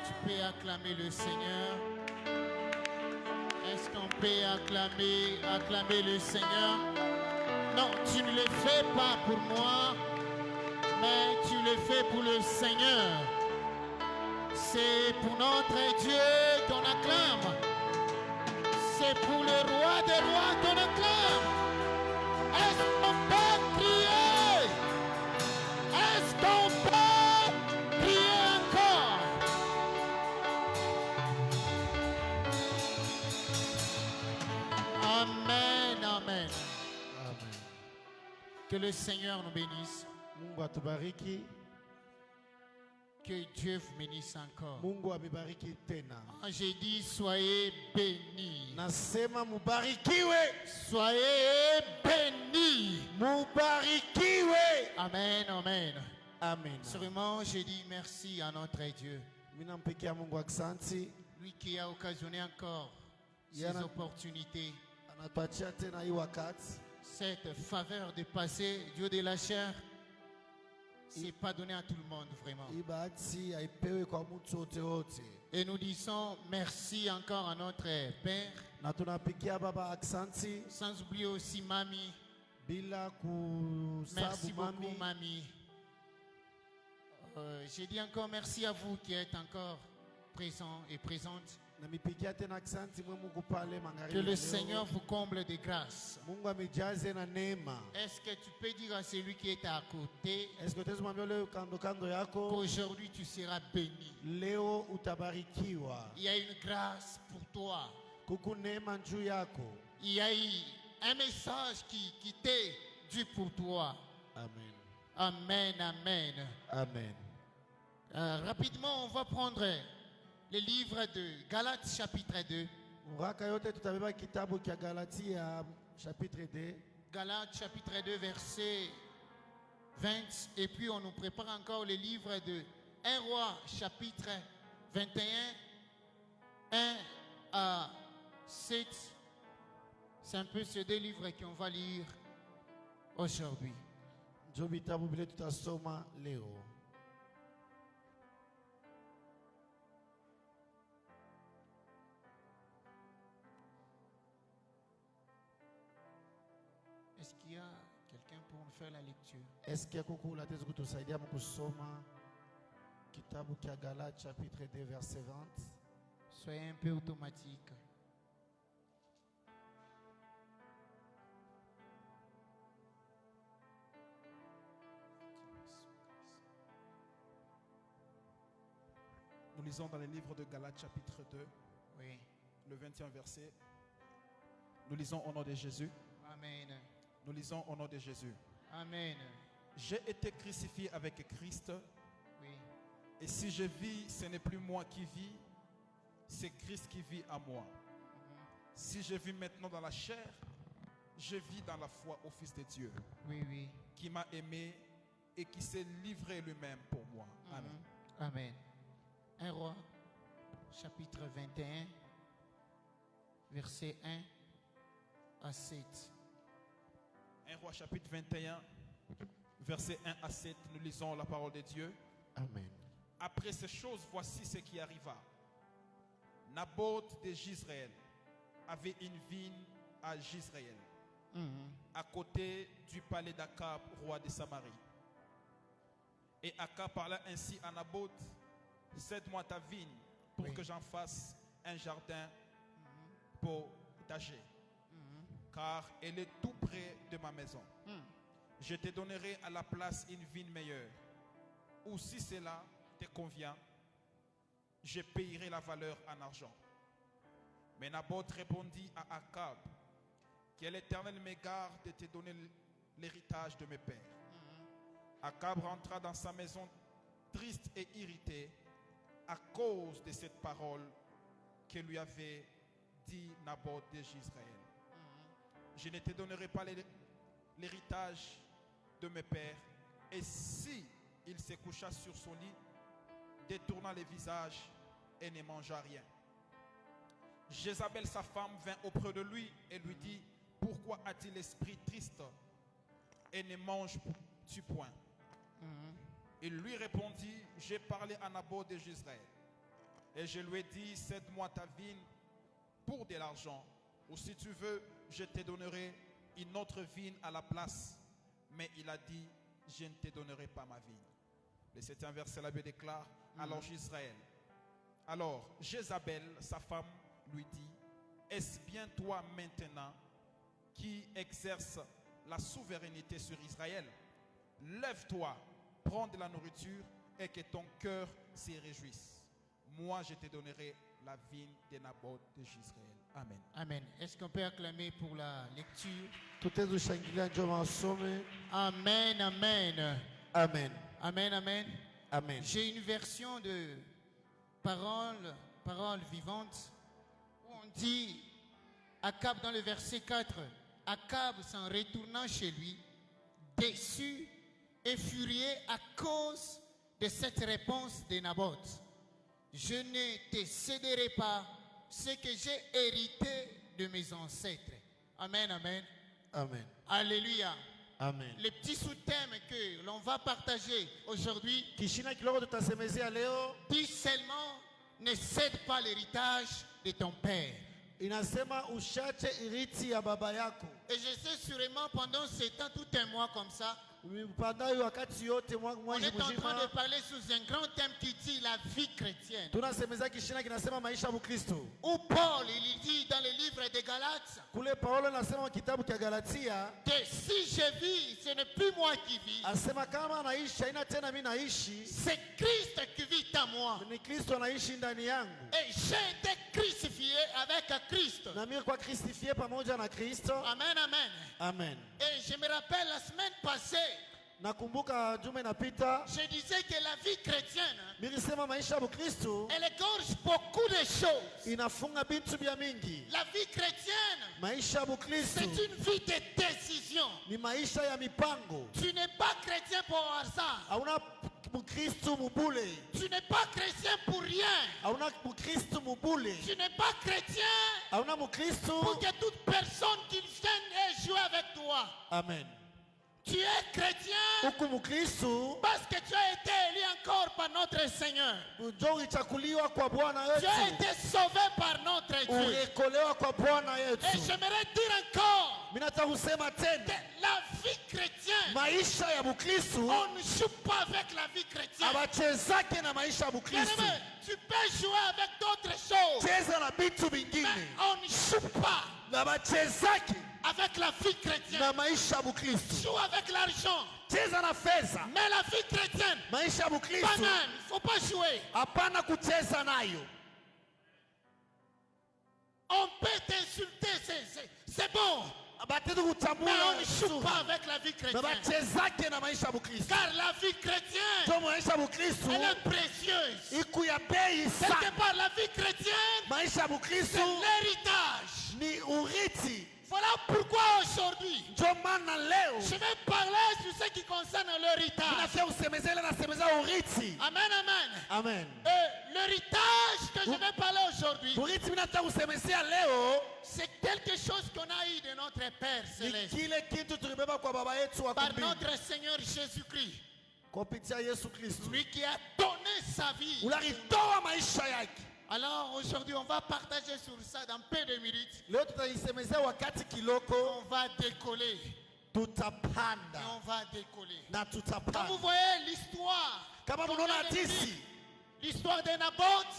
tu peux acclamer le Seigneur? Est-ce qu'on peut acclamer le Seigneur? Non, tu ne le fais pas pour moi, mais tu le fais pour le Seigneur. C'est pour notre Dieu qu'on acclame. C'est pour le roi des rois qu'on acclame. Est-ce qu'on peut crier? Est-ce qu'on peut crier encore? Amen, amen. Amen. Que le Seigneur nous bénisse. Mungu atubariki. Que Dieu vous bénisse encore. Mungu amebariki tena. J'ai dit soyez bénis. Nasema mubarikiwe. Soyez bénis. Mubarikiwe. Amen, amen. Amen. Sûrement, j'ai dit merci à notre Dieu. Minampikia Mungu aksanti. Lui qui a occasionné encore ces Yana- opportunités, Anatuachia tena hii wakati. cette faveur de passer Dieu de la chair. C'est pas donné à tout le monde vraiment. Hii bahati haipewi kwa mtu wote wote. Et nous disons merci encore à notre Père, Na tunapikia baba aksanti sans oublier aussi Mamie. bila Merci kusabu beaucoup mami. Mamie. J'ai dit encore merci à vous qui êtes encore présents et présentes. Namipikia tena aksanti mwe Mungu pale magharibi. Que le leo. Seigneur vous comble de grâce. Mungu amejaze na neema. Est-ce que tu peux dire à celui qui est à côté Est-ce que utaweza mwambia leo kando kando yako qu'aujourd'hui tu seras béni? leo utabarikiwa? Il y a une grâce pour toi. Kuku neema juu yako. Il y a eu un message qui t'est dû pour toi. Amen. Amen, amen. Amen. Rapidement, on va prendre le livre de Galates chapitre 2. Muraka yote tutabeba kitabu kia Galatia chapitre 2. Galates chapitre 2 verset 20. Et puis on nous prépare encore le livre de 1 roi chapitre 21, 1 à 7. C'est un peu ces deux livres qu'on va lire aujourd'hui. Njo vitabu vile tutasoma leo. Est-ce qu'il y a quelqu'un pour nous faire la lecture? Est-ce qu'il y a kuku latezi kutusaidia mkusoma kitabu kia Galatia chapitre 2 verset 20? Soyez un peu automatique. Nous lisons dans le livre de Galates chapitre 2, Oui. le 21 verset. Nous lisons au nom de Jésus. Amen. Nous lisons au nom de Jésus. Amen. J'ai été crucifié avec Christ, Oui. et si je vis, ce n'est plus moi qui vis, c'est Christ qui vit à moi. Si je vis maintenant dans la chair, je vis dans la foi au Fils de Dieu, Oui, oui. qui m'a aimé et qui s'est livré lui-même pour moi. Amen. Amen. 1 roi, chapitre 21, verset 1 à 7. 1 roi chapitre 21, verset 1 à 7, nous lisons la parole de Dieu. Amen. Après ces choses, voici ce qui arriva. Naboth de Jizréel avait une vigne à Jizréel, à côté du palais d'Akab, roi de Samarie. Et Akab parla ainsi à Naboth: cède-moi ta vigne pour Oui. que j'en fasse un jardin potager, car elle est tout près de ma maison. Je te donnerai à la place une vigne meilleure, ou si cela te convient, je payerai la valeur en argent. Mais Naboth répondit à Akab: que l'Éternel me garde de te donner l'héritage de mes pères. Akab rentra dans sa maison triste et irrité à cause de cette parole que lui avait dit Naboth de Jizréel. Je ne te donnerai pas l'héritage de mes pères. Et si il se coucha sur son lit, détournant le visage et ne mangea rien. Jézabel, sa femme, vint auprès de lui et lui dit: pourquoi a-t-il l'esprit triste et ne mange-tu point? Il lui répondit: j'ai parlé à Naboth de Jizréel. Et je lui ai dit, cède-moi ta vigne pour de l'argent. Ou si tu veux, je te donnerai une autre vigne à la place. Mais il a dit, je ne te donnerai pas ma vigne. Le 7e verset, la Bible déclare, alors Israël. Alors Jézabel, sa femme, lui dit, est-ce bien toi maintenant qui exerce la souveraineté sur Israël? Lève-toi, prends de la nourriture et que ton cœur s'y réjouisse. Moi, je te donnerai la vigne de Naboth de Jezreel. Amen. Amen. Est-ce qu'on peut acclamer pour la lecture? tutezushangilia njo masome. Amen, amen. Amen. Amen, amen. Amen. J'ai une version de parole vivante où on dit, Akab dans le verset 4, Akab s'en retournant chez lui, déçu et furieux à cause de cette réponse de Naboth. Je ne te céderai pas ce que j'ai hérité de mes ancêtres. Amen, amen. Amen. Alléluia. Amen. Les petits sous-thèmes que l'on va partager aujourd'hui Kishina kiloko tutasemezea leo dit seulement ne cède pas l'héritage de ton père. inasema ushache iriti ya baba yako. Et je sais sûrement pendant ce temps, tout un mois comme ça, Pendant wakati yote on mwezi est en train mzima de parler sous un grand thème qui dit la vie chrétienne. tunasemezea kishina kinasema maisha ya Mkristo. Où Paul, il dit dans le livre des Galates, Kule Paulo anasema kitabu cha Galatia, que si je vis, ce n'est plus moi qui vis, asema kama naishi haina tena mimi naishi, c'est Christ qui vit en moi. ni Kristo anaishi ndani yangu. Et j'ai été crucifié avec Christ. Na mimi kwa kristifie pamoja na Kristo. Amen, amen. Amen. Et je me rappelle la semaine passée, Nakumbuka juma inapita je disais que la vie chrétienne, nilisema maisha ya Mkristo elle égorge beaucoup de choses. inafunga bintu bya mingi. La vie chrétienne, Maisha ya Mkristo c'est une vie de décision. ni maisha ya mipango. Tu n'es pas chrétien pour hasard. Hauna Mkristo mubule. Tu n'es pas chrétien pour rien. Hauna Mkristo mubule. Tu n'es pas chrétien Hauna Mkristo. pour que toute personne qui vienne et joue avec toi. Amen. Tu es chrétien Huku Mkristo parce que tu as été élu encore par notre Seigneur. ndio ulichakuliwa kwa Bwana Tu as yetu. été sauvé par notre Dieu. Uliokolewa kwa Bwana Et yetu. j'aimerais dire encore Mimi nataka kusema que tena la vie chrétienne, maisha ya Mkristo on ne joue pas avec la vie chrétienne. abachezake na maisha ya Mkristo. Bien-aimé, tu peux jouer avec d'autres choses, Cheza na vitu mais vingine. on ne joue pas Na bachezake avec la vie chrétienne. na maisha ya Mkristo. Joue avec l'argent, Cheza na fedha. mais la vie chrétienne, Maisha ya pas Mkristo même, il ne faut pas jouer. hapana kucheza nayo. On peut t'insulter, c'est bon, Abatezi mais kutambua on ne joue pas avec la vie na chrétienne. bachezake na maisha ya Mkristo. Car la vie chrétienne, Ndio maisha ya Mkristo elle est précieuse. iku ya bei Quelque sana. part, la vie chrétienne, Maisha ya c'est Mkristo l'héritage. ni urithi. Voilà pourquoi aujourd'hui, Ndio maana leo je vais parler sur ce qui concerne l'héritage. tunafia kusemezea ile nasemezea urithi. Amen, amen. Amen. Et l'héritage que je vais parler aujourd'hui, Urithi mimi nataka kusemezea leo c'est quelque chose qu'on a eu de notre Père ni Céleste, kile kitu tulibeba kwa baba yetu wa par kumbingu notre Seigneur Jésus-Christ, kupitia Yesu Kristo. lui qui a donné sa vie. Ulitoa maisha yake. Alors aujourd'hui, on va partager sur ça dans peu de minutes. Leo tutaisemezea wakati kiloko On va décoller. Et tutapanda on va décoller. na Quand vous tutapanda. voyez l'histoire, Kama qu'on mnaona vient de hadisi lire, l'histoire de Naboth,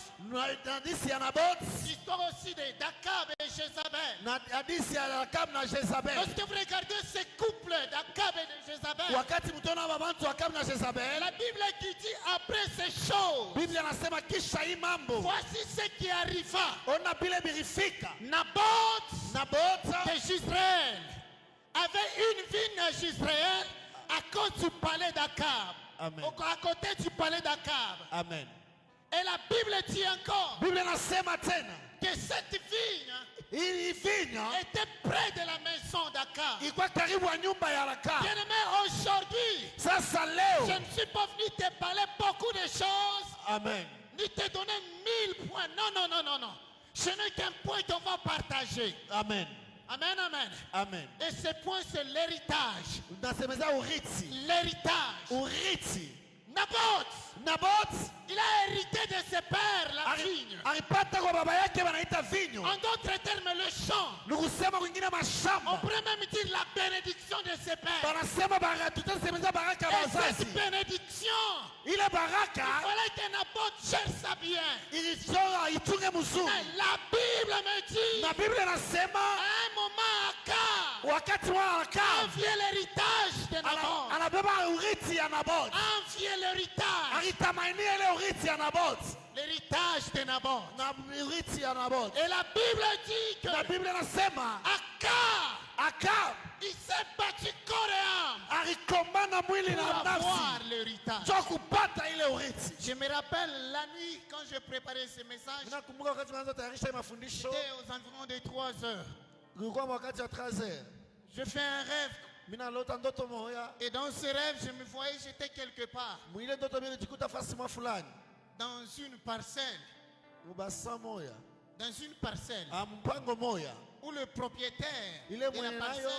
na hadisi ya Naboth l'histoire aussi d'Akab et Jézabel. na hadisi ya Akab na Jezabel. Lorsque vous regardez ce couple d'Akab et de Jézabel, Wakati mtona babantu Akab na Jezabel, la Bible qui dit après ces choses, Biblia nasema kisha hii mambo voici ce qui arriva. ona bile birifika. Naboth Naboth de Jezreel avait une vigne à Jezreel à cause du palais d'Akab. Amen. À côté du palais d'Akab. Amen. Et la Bible dit encore Biblia nasema tena que cette vigne hii vinya était près de la maison d'Akab. ilikuwa karibu ya nyumba ya Akab. Bien-aimé, aujourd'hui, Sasa je leo, ne suis pas venu te parler beaucoup de choses, amen, ni te donner 1000 points. Non, non, non, non, non. Ce n'est qu'un point qu'on va partager. amen, Amen, amen. amen. Et ce point, c'est l'héritage. Nasemeza urithi, L'héritage. urithi. Naboth il a hérité de ses pères la vigne. alipata kwa baba yake wanaita vinyo. En d'autres termes, le champ. Ni kusema kwingine On mashamba. pourrait même dire la bénédiction de ses pères. Wanasema baraka, tutasemeza baraka ya Et wazazi. cette bénédiction, Ile il baraka fallait que Naboth cherche ça bien. ilichora itunge mzuri. Mais la Bible me dit, Na Biblia à inasema un moment, Akab wakati wa Akabu enviait l'héritage de Naboth. anabeba urithi ya Naboth. Enviait l'héritage. Alitamania ile urithi ya Naboth. L'héritage de Naboth. Na urithi ya Naboth. Et la Bible dit que Na Biblia inasema Akabu il s'est battu corps et âme alikombana mwili pour na avoir nafsi l'héritage. cho kupata ile urithi. Je me rappelle la nuit quand je préparais ce message, Nakumbuka wakati tunaanza tayarisha mafundisho, c'était aux environs de 3 heures. ilikuwa wakati wa 13h. Je fais un rêve Mimi nalota ndoto moja. et dans ce rêve, je me voyais, j'étais quelque part Mwile ndoto mimi nilijikuta fasi mwa fulani. dans une parcelle, Mubasa moya. dans une parcelle Mpango moya. où le propriétaire Il de est la moyen parcelle, nayo.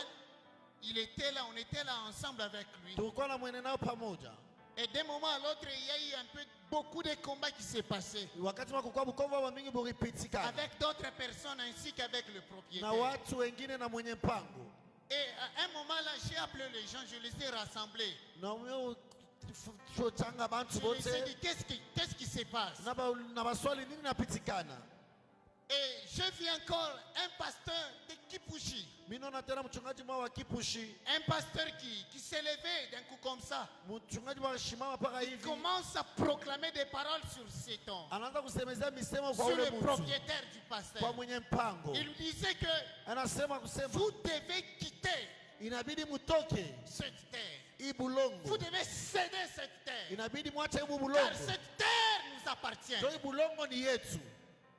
il était là, on était là ensemble avec lui. Tulikuwa na mwene nao pamoja. Et d'un moment à l'autre, il y a eu un peu beaucoup de combats qui s'est passé Wakati wa kukua Bukoba wa mingi buripitikana. avec d'autres personnes ainsi qu'avec le Na propriétaire. watu wengine na mwenye mpango. Et à un moment là, j'ai appelé les gens, je les ai rassemblés. Na mwe chochanga bantu Je les ai bote. dit, qu'est-ce qui se passe? Na baswali nini napitikana. Et j'ai vu encore un pasteur de Kipushi, Mimi naona tena mchungaji mwa wa Kipushi. un pasteur qui s'est levé d'un coup comme ça. Mchungaji wa Shimama paka Il hivi. commence à proclamer des paroles sur ces tons, Anaanza kusemezea misemo kwa sur ule le mtu. propriétaire du Kwa pasteur. mwenye mpango. Il lui disait que Anasema kusema vous devez quitter inabidi mutoke cette terre. hii bulongo. Vous devez céder cette terre. Inabidi mwache hii Car bulongo. cette terre nous appartient. Ndio hii bulongo ni yetu.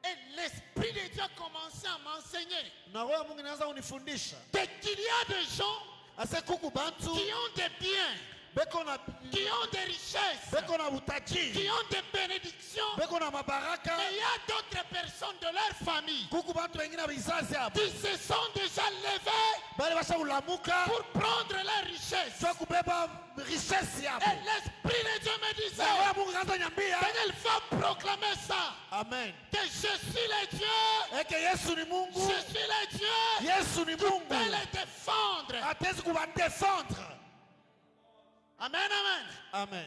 Et l'Esprit de Dieu a commencé à m'enseigner Na roho ya Mungu inaanza kunifundisha. qu'il y a des gens Ase kuku bantu qui ont des biens, beko na qui ont des richesses, beko na qui utajiri. ont des bénédictions. Beko na mabaraka. Et il y a d'autres personnes de leur famille Kuku bantu wengine bizazi hapo. qui se sont déjà levés Bale basha ulamuka. pour prendre leurs richesses. Sio kubeba richesse hapo. Et l'Esprit de Dieu me disait, Na roho ya Mungu akaanza nyambia. Daniel va proclamer ça, Amen. que je suis le Dieu, Eke Yesu ni Mungu. je suis le Dieu Yesu ni qui Mungu. peut les défendre. Atezi kubadefendre. Amen, amen. Amen.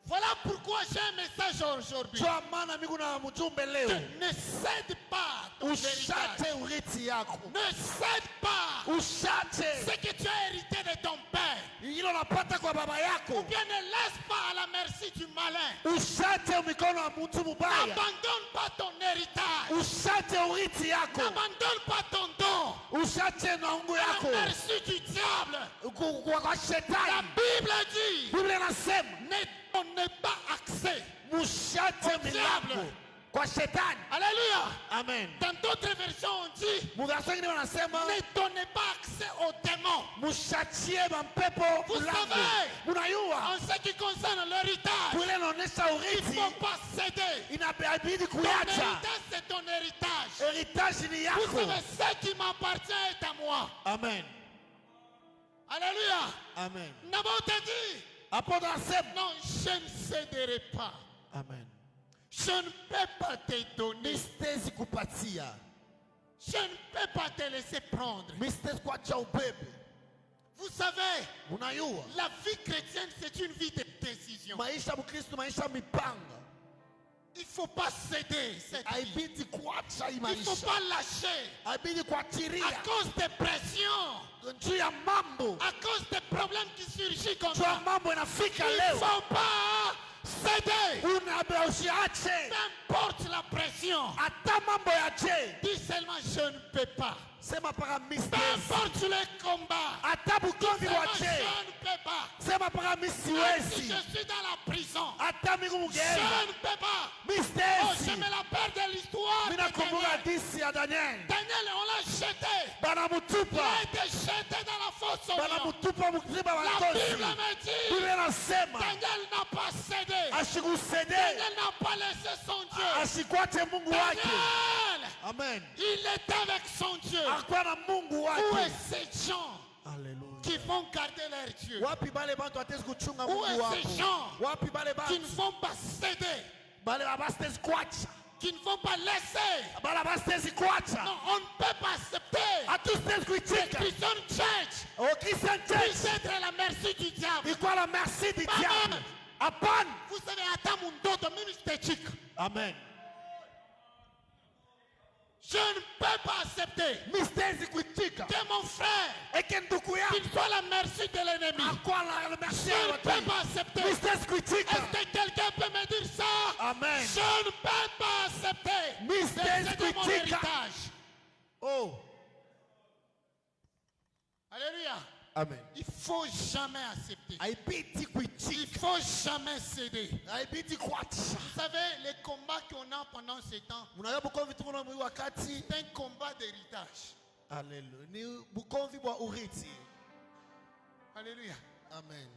Voilà pourquoi j'ai un message aujourd'hui. Kwa maana mimi kuna mjumbe leo. Ne cède pas ton héritage. Ushate urithi yako. Ne cède pas Ushate ce que tu as hérité de ton père. hilo unapata kwa baba Ou yako. bien ne laisse pas à la merci du malin. Ushate mikono ya mtu mubaya. N'abandonne pas ton héritage. Ushate urithi yako. N'abandonne pas ton don. Ushate na ungu À la yako. merci du diable. Kwa La shetani. Bible dit, Biblia inasema ne donnez pas accès. mushate milango kwa shetani. Alléluia. Amen. Dans d'autres versions, on dit, Muverso wengine wanasema ne donnez pas accès aux démons. mushatie mampepo Vous mlango. savez, Unayua en ce qui concerne l'héritage, kule inaonyesha il ne urithi faut pas céder. inabidi Ton kuacha. héritage, c'est ton héritage. Heritage ni Vous yako. savez, ce qui m'appartient est à moi. Amen. Alléluia. Amen. Naboth a dit, Hapo nasema non, je ne céderai pas. amen. Je ne peux pas te donner. Mistezi kupatia. Je ne peux pas te laisser prendre. Mistezi kuacha ubebe. Vous savez, Unayua la vie chrétienne, c'est une vie de décision. maisha Mkristo, maisha mipanga. Il ne faut pas céder cette vie. Haibidi kuacha hii Il ne faut maisha. pas lâcher. Haibidi À kuachiria. cause des pressions, Juu ya mambo. à cause des problèmes qui surgissent comme Juu ya ça, mambo inafika il ne leo. faut pas céder. Unabe usiache. Peu importe la pression. Hata mambo ya je. Dis seulement je ne peux pas. Sema para Peu mistezi. importe les combats. Hata bukombi Seulement wa je je. ne peux pas. Sema para Même si misiwezi. je suis dans la prison, Hata migu je mugenda. ne peux pas. Oh, je Mistezi. me rappelle de l'histoire de Mina kumbuka Daniel. hadisi ya Daniel. Daniel, on l'a jeté. Il Banamutupa. a été jeté dans la fosse au lion. Banamutupa mkiziba La watosi. Bible me dit, Biblia inasema Daniel n'a pas cédé. asikusede. Daniel n'a pas laissé son Dieu. Asikwate Mungu wake. Daniel, Amen. il est avec son Dieu. Akuwa na Mungu Où wake. est ces gens Alléluia. qui vont garder leur Dieu. Wapi bale bantu atezi kuchunga Où Mungu est wako? ces gens Wapi bale qui ne bantu vont pas céder, bale abastezi kuacha? qui ne vont pas laisser? Bale abastezi kuacha? Non, on ne peut pas accepter Hatustezi que kuitika. Christian Church Au Christian puisse Church être à la merci du diable. iko la merci du Amen. diable. Hapana. Vous savez, hata mundoto mimi sitachika. Amen. Je ne peux pas accepter Mistezi kuitika. que mon frère Eke ndugu qu'il yangu soit la merci de l'ennemi. akwa la merci Je ya ne peux watu. pas accepter. Mistezi kuitika. Est-ce que quelqu'un peut me dire ça? Amen. Je ne peux pas accepter de Mistezi céder mon kuitika. héritage. Oh. Alléluia. Amen. Il ne faut jamais accepter. Haibidi Il ne kuitika. faut jamais céder. Haibidi kuacha. Vous savez, les combats qu'on a pendant ces temps, Mnajua bukomvi tuko na mwili wakati. c'est un combat d'héritage. Alléluia. Ni bukomvi bwa urithi. Alléluia. Amen.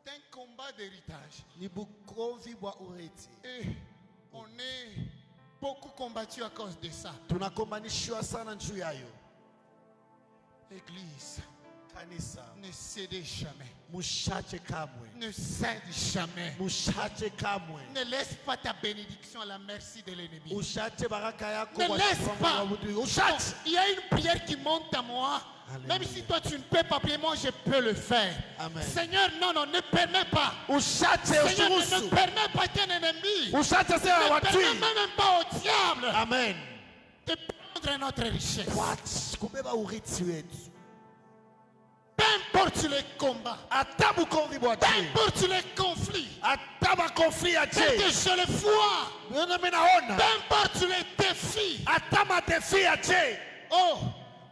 C'est un combat d'héritage. Ni bukomvi bwa urithi. Et on est beaucoup combattu à cause de ça. Tunakombanishwa sana juu yayo. L'église, Kanisa. ne cédez jamais. Mushache kamwe. Ne cède jamais. Mushache kamwe. Ne laisse pas ta bénédiction à la merci de l'ennemi. Ushache baraka yako Ne kwa laisse sababu pas. ya Mungu. Non, Ushache. il y a une prière qui monte à moi. Alléluia. Même si toi tu ne peux pas prier, moi je peux le faire. Amen. Seigneur, non, non, ne permets pas. Ushache Seigneur, ne ushurusu. permets pas qu'un ennemi, Ushache sema ne watui. permets même pas au diable Amen. de prendre notre richesse. Watch kubeba urithi wetu. Peu importe les combats, Ata bukomvi bwa peu je. importe les conflits, Ata makonfli ya que je. je le vois, Niona mimi peu naona. importe les défis, Ata madefi ya je. oh,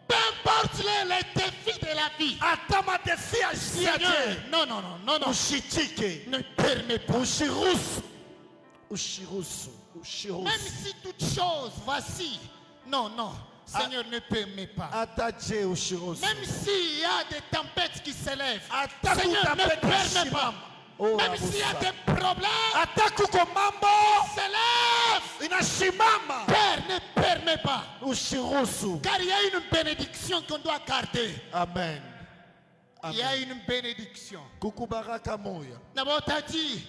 peu importe les défis de la vie, Ata madefi ya Seigneur, je. non, non, non, non, non, Ushitike. ne permets pas. Ushirusu. Ushirusu. Ushirusu. Même si toute chose vacille, non, non, Seigneur, ne permets pas. Ata je ushirusu. Même s'il y a des tempêtes qui s'élèvent, Ata Seigneur, ne kutapeta permets pas. shimama. Oh, Même s'il y a Abusa. des problèmes Ata kuko mambo qui s'élèvent, inashimama. Père, ne permets pas. Ushirusu. Car il y a une bénédiction qu'on doit garder. Amen. Il y a Amen. une bénédiction. Kuku baraka moya. D'abord, tu as dit,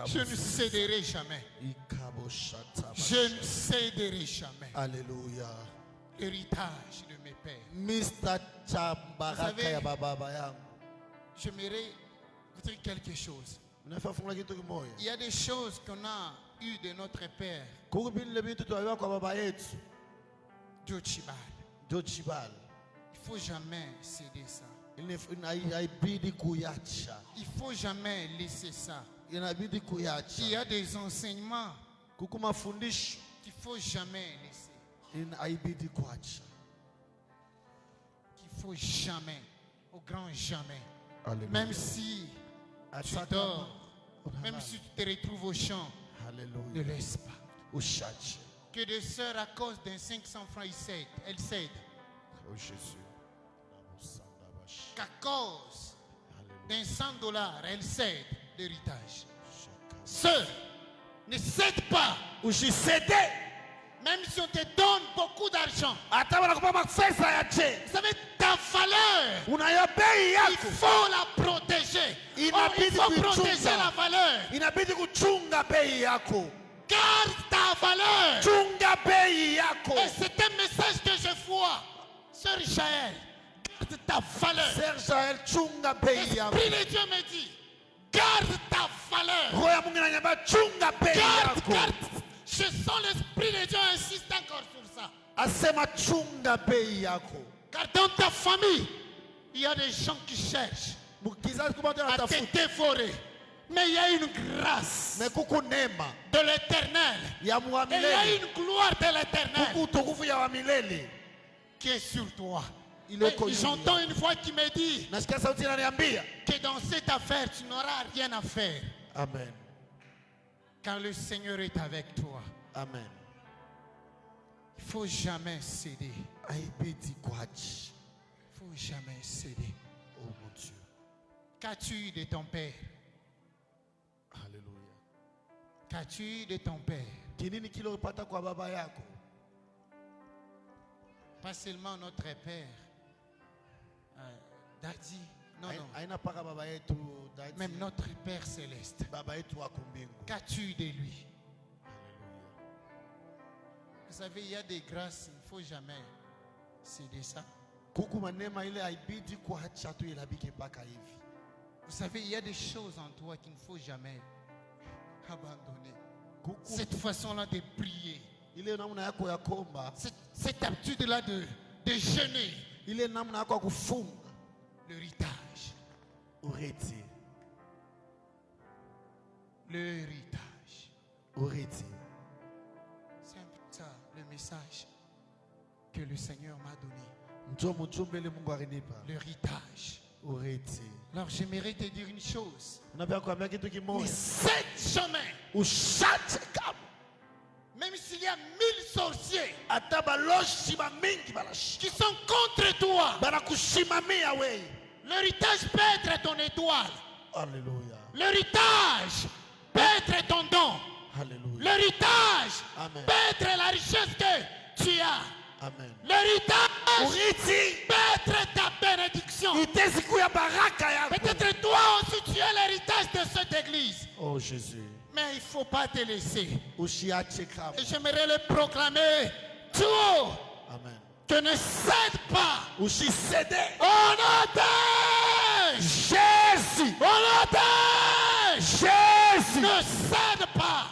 je ne céderai jamais. Ikabo shata. Je ne céderai jamais. Alléluia. L'héritage de mes pères. Mr. Chambaraka Vous savez- ya baba yangu. J'aimerais vous dire quelque chose. Unafaa funga kitu kimoja. Il y a des choses qu'on a eues de notre père, Kuku vile vitu tulipewa kwa baba yetu. Jochibal. Jochibal. Il ne faut jamais céder ça. Haibidi kuyacha. Il ne faut jamais laisser ça. Inabidi Il y kuyacha. a des enseignements Kuku mafundisho qu'il ne faut jamais laisser. haibidi kuacha. Qu'il ne faut jamais, au grand jamais. Alléluia. Même si tu Hata dors, kama- même si tu te retrouves au champ, ne Alléluia. laisse pas. Ushache. Que des sœurs, à cause d'un 500 francs, elles cèdent. Oh Jésus. Qu'à cause d'un 100 $, elles cèdent l'héritage. Sœurs, ne cède pas. Ushisede. Même si on te donne beaucoup d'argent. Hata wanakupa mafesa ya je. Vous savez, ta valeur, Unayo bei il yako. faut la protéger. Oh, il faut protéger la valeur. Inabidi kuchunga bei yako. Garde ta valeur. Chunga bei yako. Et c'est un message que je vois. Sœur Jaël, garde ta valeur. Serge chunga bei yako. L'Esprit de Dieu me dit, garde ta valeur. Roho ya Mungu inaniambia chunga bei Garde, yako. garde. Je sens l'Esprit de Dieu insiste encore sur ça. Asema chunga bei yako. Car dans ta famille, il y a des gens qui cherchent Kizazi kubwa à te anatafuta. dévorer. Mais il y a une grâce Na kuku neema de l'éternel. ya Et il y a milele. une gloire de l'éternel Kuku utukufu ya wa milele. qui est sur toi. Il est Et connu. j'entends une voix qui me dit Nasikia sauti inaniambia. que dans cette affaire, tu n'auras rien à faire. Amen. Quand le Seigneur est avec toi, Amen. il ne faut jamais céder. Haibidi kuachi. Il ne faut jamais céder. Oh mon Dieu. Qu'as-tu eu de ton père? Alléluia. Qu'as-tu eu de ton père? Kinini kile ulipata kwa baba yako? Pas seulement notre père, Daddy, non, non. Aina paka baba yetu daddy. Même notre Père Céleste. Baba yetu wa kumbingu. Qu'as-tu de lui? Vous savez, il y a des grâces, il ne faut jamais céder ça. Kuku manema ile haibidi kuacha tu ilabike mpaka hivi. Vous savez, il y a des choses en toi qu'il ne faut jamais abandonner. Kuku Cette façon-là de prier. ile namna yako ya komba. Cette habitude-là de jeûner. Ile namna yako ya kufunga. L'héritage. Ureti. L'héritage. Ureti. C'est un peu ça le message que le Seigneur m'a donné. Njo mjumbe ile Mungu alinipa. L'héritage. Ureti. Alors j'aimerais te dire une chose. Unapenda kuambia kitu Mais kimoja. cette chemin, Ushache kama même s'il y a 1000 sorciers hata baloshi ba mingi balashi. qui sont contre toi, Banakushimamia wewe. l'héritage peut être ton étoile. Alléluia. L'héritage peut être ton don. Alléluia. L'héritage Amen. peut être la richesse que tu as. Amen. L'héritage Uriti peut être ta bénédiction. itesiku ya baraka yako. Peut-être toi aussi tu es l'héritage de cette église. Oh Jésus. Mais il ne faut pas te laisser. Ushiache kama. Et j'aimerais le proclamer tout haut. Amen. Que ne cède pas. Ushisede. On otage. Jésus. On otage. Jésus. Ne cède pas.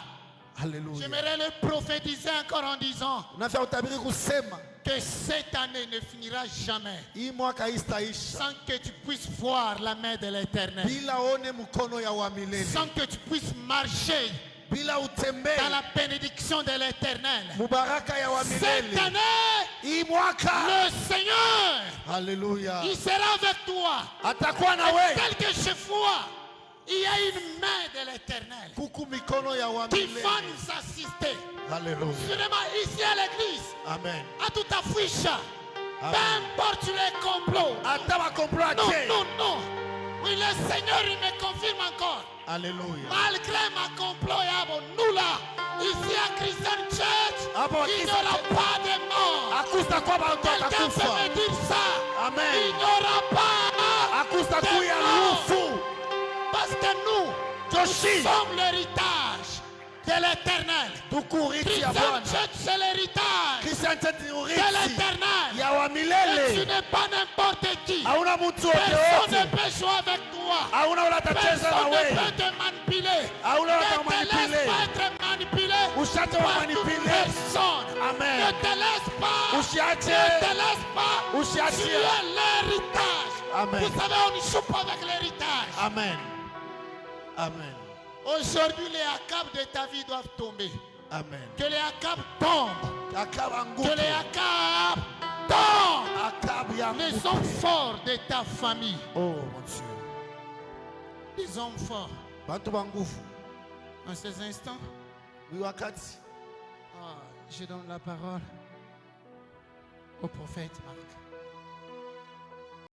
Alléluia. J'aimerais le prophétiser encore en disant Unafanya utabiri kusema que cette année ne finira jamais hii mwaka haistaisha sans que tu puisses voir la main de l'Éternel, bila one mkono ya wa milele. sans que tu puisses marcher Bila utembee dans la bénédiction de l'Éternel. mubaraka ya wa Cette milele. année, Hii mwaka. le Seigneur, Alléluia. il sera avec toi. Atakuwa na Et wewe. quelque fois, il y a une main de l'Éternel Kuku mikono ya wa qui milele. va nous assister. Alléluia. Sûrement ici à l'église, Amen. à tout affiche, peu Amen. importe les complots. Hata wakomplot Non, aje. non, non. Oui, le Seigneur, il me confirme encore. Alléluia. Malgré ma complot, nous là, ici à Christian Church, Hapo il n'y aura pas de mort. Akusta kwa bantu Quelqu'un peut atakufa. me dire ça. Amen. Il n'y aura pas Akusta de kuya mort. lufu. Parce que nous Joshi. sommes l'héritage de l'éternel. Tukuriti ya Christian Bwana. Church, c'est l'héritage Christian Church ni de uriti l'éternel. ya wa Et tu milele. n'es pas n'importe qui. Hauna mtu wote Personne ne wote. peut jouer avec toi. Hauna ula tacheza na Personne ne wewe. peut te manipuler. Hauna ula Ne te manipuler. laisse pas être manipulé Usiache wa par toute manipuler. personne. Amen. Ne te laisse pas. Usiache. Ne te laisse pas. Usiache. Tu es l'héritage. Amen. Vous savez, on ne joue pas avec l'héritage. Amen. Amen. Aujourd'hui, les ACAB de ta vie doivent tomber. Amen. Que les ACAB tombent. Akaba Que nguvu. les ACAB tombent. Akabu ya Les nguvu. hommes forts de ta famille. Oh mon Dieu. Les hommes forts. Bantu ba nguvu. En ces instants, Ni wakati. je donne la parole au prophète Marc.